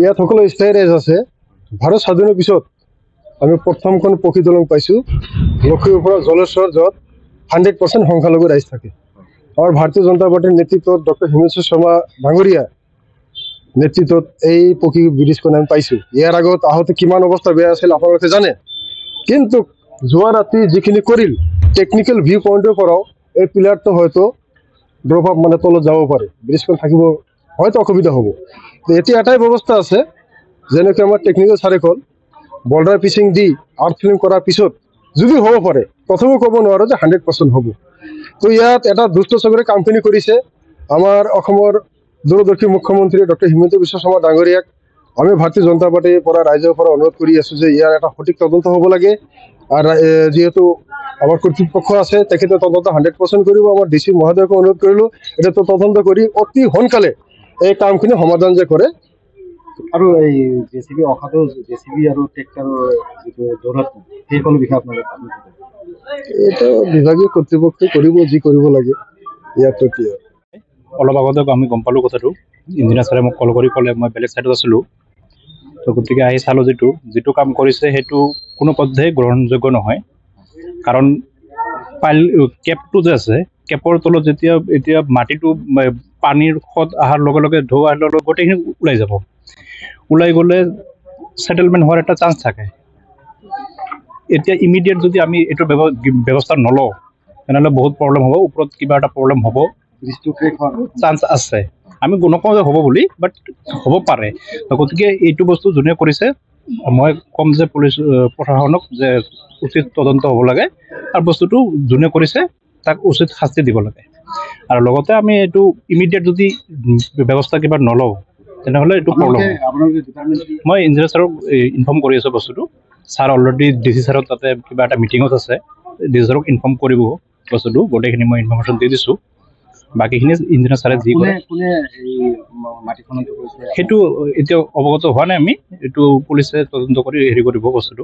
ইয়াত সকলো স্থায়ী ৰাইজ আছে। ভাৰত স্বাধীনৰ পিছত আমি প্ৰথমখন পক্ষী দলং পাইছোঁ লক্ষীৰ পৰা জলেশ্বৰ, য'ত 100% সংখ্যালঘু ৰাইজ থাকে। আমাৰ ভাৰতীয় জনতা পাৰ্টিৰ নেতৃত্বত ডক্টৰ হিমন্ত শৰ্মা ডাঙৰীয়া নেতৃত্বত এই পক্ষী ব্ৰিজখন আমি পাইছোঁ। ইয়াৰ আগত আহোঁতে কিমান অৱস্থা বেয়া আছিল আপোনালোকে জানে। কিন্তু যোৱা ৰাতি যিখিনি কৰিল, টেকনিকেল ভিউ পইণ্টৰ পৰাও এই পিলাৰটো হয়তো ড্ৰপ আপ মানে তলত যাব পাৰে, ব্ৰিজখন থাকিব হয়তো অসুবিধা হ'ব। এতিয়া এটাই ব্যৱস্থা আছে, যেনেকৈ আমাৰ টেকনিকেল ছাৰে ক'ল, border pitching the art feeling কৰাৰ পিছত যদি হ'ব পাৰে, প্ৰথমে ক'ব নোৱাৰোঁ যে 100% হ'ব। তো ইয়াত এটা দুষ্ট চক্ৰে কামখিনি কৰিছে। আমাৰ অসমৰ দূৰদৰ্শী মুখ্যমন্ত্ৰী ডক্টৰ হিমন্ত বিশ্ব শৰ্মা ডাঙৰীয়াক আমি ভাৰতীয় জনতা পাৰ্টিৰ পৰা ৰাইজৰ পৰা অনুৰোধ কৰি আছোঁ যে ইয়াৰ এটা সঠিক তদন্ত হ'ব লাগে। আৰু যিহেতু আমাৰ কৰ্তৃপক্ষ আছে, তেখেতে তদন্ত 100% কৰিব। আমাৰ DC মহোদয়কো অনুৰোধ কৰিলোঁ, এতিয়াতো তদন্ত কৰি অতি সোনকালে এই কামখিনি সমাধান যে কৰে। আৰু এই JCB অখাটো JCB আৰু ট্ৰেক্টৰৰ যিটো দৌৰাত্ম, সেইসকলো বিষয়ে আপোনালোকে এইটো বিভাগীয় কৰ্তৃপক্ষই কৰিব, যি কৰিব লাগে। ইয়াতো কি অলপ আগতে আমি গম পালোঁ কথাটো। ইঞ্জিনিয়াৰ ছাৰে মোক কল কৰি ক'লে, মই বেলেগ ছাইডত আছিলোঁ। তো গতিকে আহি চালোঁ, যিটো কাম কৰিছে সেইটো কোনো পধ্যেই গ্ৰহণযোগ্য নহয়। কাৰণ কেপটো যে আছে, কেপৰ তলত এতিয়া মাটিটো পানীৰ সোঁত অহাৰ লগে লগে ঢৌ অহাৰ লগে লগে গোটেইখিনি ওলাই যাব। ওলাই গ'লে ছেটেলমেণ্ট হোৱাৰ এটা চান্স থাকে। এতিয়া ইমিডিয়েট যদি আমি এইটো ব্যৱস্থা নলওঁ, তেনেহ'লে বহুত প্ৰব্লেম হ'ব। ওপৰত কিবা এটা প্ৰব্লেম হ'ব, চান্স আছে। আমি নকওঁ যে হ'ব বুলি, বাট হ'ব পাৰে। গতিকে এইটো বস্তু যোনে কৰিছে, মই ক'ম যে পুলিচ প্ৰশাসনক যে উচিত তদন্ত হ'ব লাগে, আৰু বস্তুটো যোনে কৰিছে তাক উচিত শাস্তি দিব লাগে। আৰু লগতে আমি এইটো ইমিডিয়েট যদি ব্যৱস্থা কিবা নলওঁ, তেনেহ'লে এইটো প্ৰব্লেম হ'ব। মই ইঞ্জিনিয়াৰ ছাৰক ইনফৰ্ম কৰি আছোঁ বস্তুটো। ছাৰ অলৰেডি DC ছাৰৰ তাতে কিবা এটা মিটিঙত আছে, DC ছাৰক ইনফৰ্ম কৰিব বস্তুটো। গোটেইখিনি মই ইনফৰ্মেশ্যন দি দিছোঁ। বাকীখিনি ইঞ্জিনিয়াৰ ছাৰে যি কৰে সেইটো এতিয়া অৱগত হোৱা নাই। আমি এইটো পুলিচে তদন্ত কৰি হেৰি কৰিব বস্তুটো।